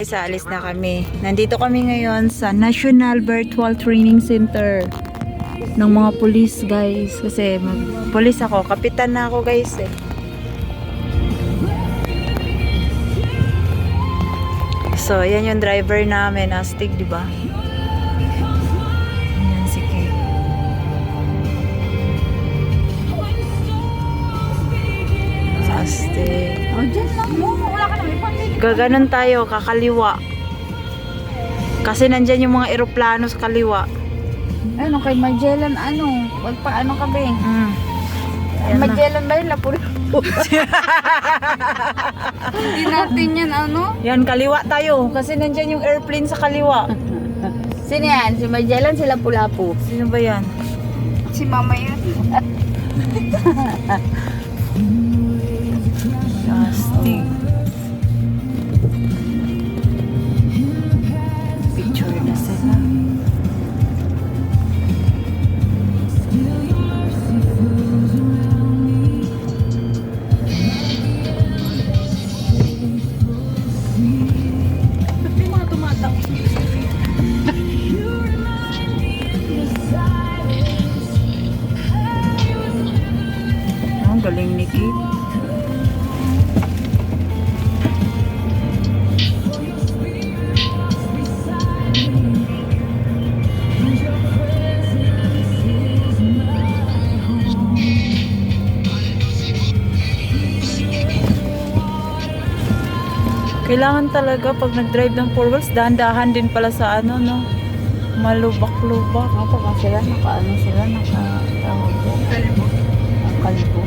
Sa alis na kami. Nandito kami ngayon sa National Virtual Training Center ng mga police, guys. Kasi police ako. Kapitan na ako, guys, eh. So, ayan yung driver namin. Astig, di ba? Ayan si Kay. Astig. Oh, dyan lang mo. Wala ka naman. Gaganon tayo, kakaliwa. Kasi nandyan yung mga eroplano sa kaliwa. Ano, kay Magellan, ano? Wag pa, ano ka ba eh? Ayan na. Magellan ba yun? Lapuri. Hindi natin yan, ano? Yan, kaliwa tayo. Kasi nandyan yung airplane sa kaliwa. Sino yan? Si Magellan, si Lapu-Lapu. Sino ba yan? Si Mama yan. Astig. Picture na sila. May mga tumatak. Ang galing ni Kate. Kailangan talaga pag nag-drive ng 4 wheels, dahan-dahan din pala sa ano, no? Malubak-lubak. Ako ka sila, naka-ano sila, naka-tawag yan. Kalbo. Kalbo.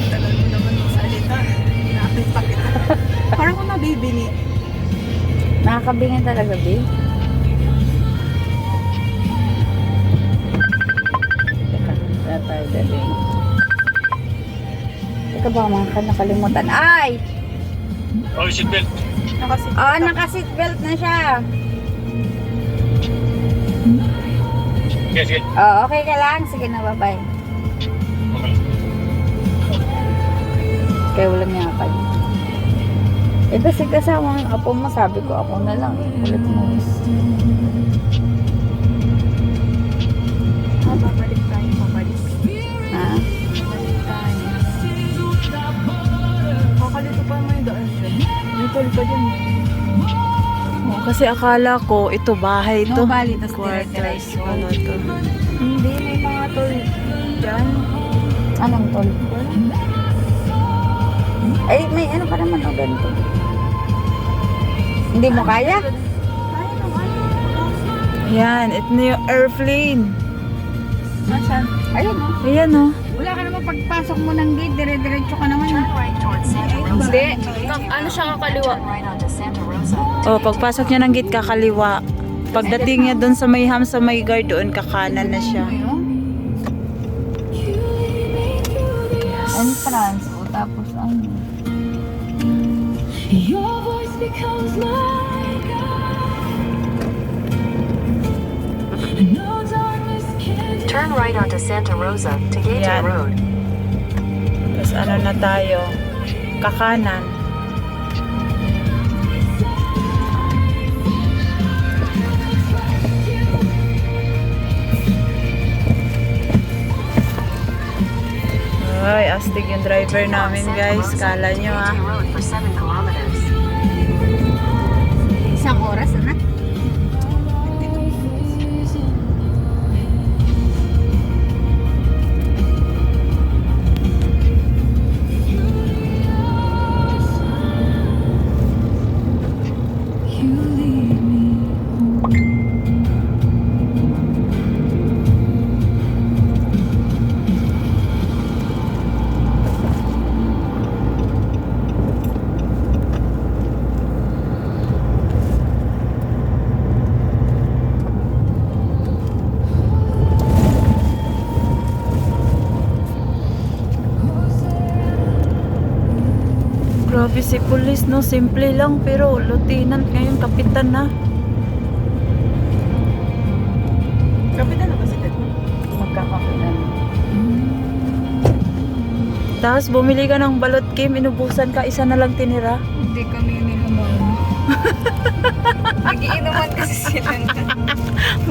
Tagal mo naman magsalita. Nakita kita. Parang ko nabibini. Nakakabingin talaga, babe. Teka, tayo daling. Teka ba, mga nakalimutan. Ay! Oh, seatbelt. Nakasit. Ah, naka-seatbelt na siya. Sige, sige. Oh, okay ka lang? Sige na, bye-bye. Okay. Kaya walang yakan. Eh, kasi kasama ang apo mo, sabi ko, ako na lang. Ulit mo. Babalik tayo, babalik. Ha? Babalik tayo. Kakalito pa mo yung daan dyan. May toll pa dyan. Oh, kasi akala ko, ito bahay to. No, bali, tas Quarters dire-diretso. pala to. Hindi, may mga toll dyan. Anong tol? Ay, may ano pa naman o ganito. Hindi mo kaya? Kaya naman. Ayan, ito na yung airplane. Nasaan? Ayun, no? Ayan, oh. Wala ka naman pagpasok mo ng gate, dire-diretso ka naman. Hindi. Ano siya kakaliwa? Oh, pagpasok niya ng gate, kakaliwa. Pagdating niya doon sa may ham, sa may guard doon, kakanan na siya. Ayun. Entrance. O, tapos ano? Your voice becomes my guide. No darkness can Turn right onto Santa Rosa to Gate Yan. Road. Tapos ano na tayo? Kakanan. Ay, astig yung driver namin, guys. Kala nyo, ha? Gate Road for 7 kilometers. Isang oras, na? you lead me? Grabe si police, no? Simple lang, pero lieutenant ngayon, kapitan na. Kapitan na ba si Ted? Magkakapitan. Tapos bumili ka ng balot game, inubusan ka, isa na lang tinira. Hindi kami minumon. Nagiinuman kasi sila.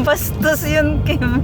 Bastos yun, Kim.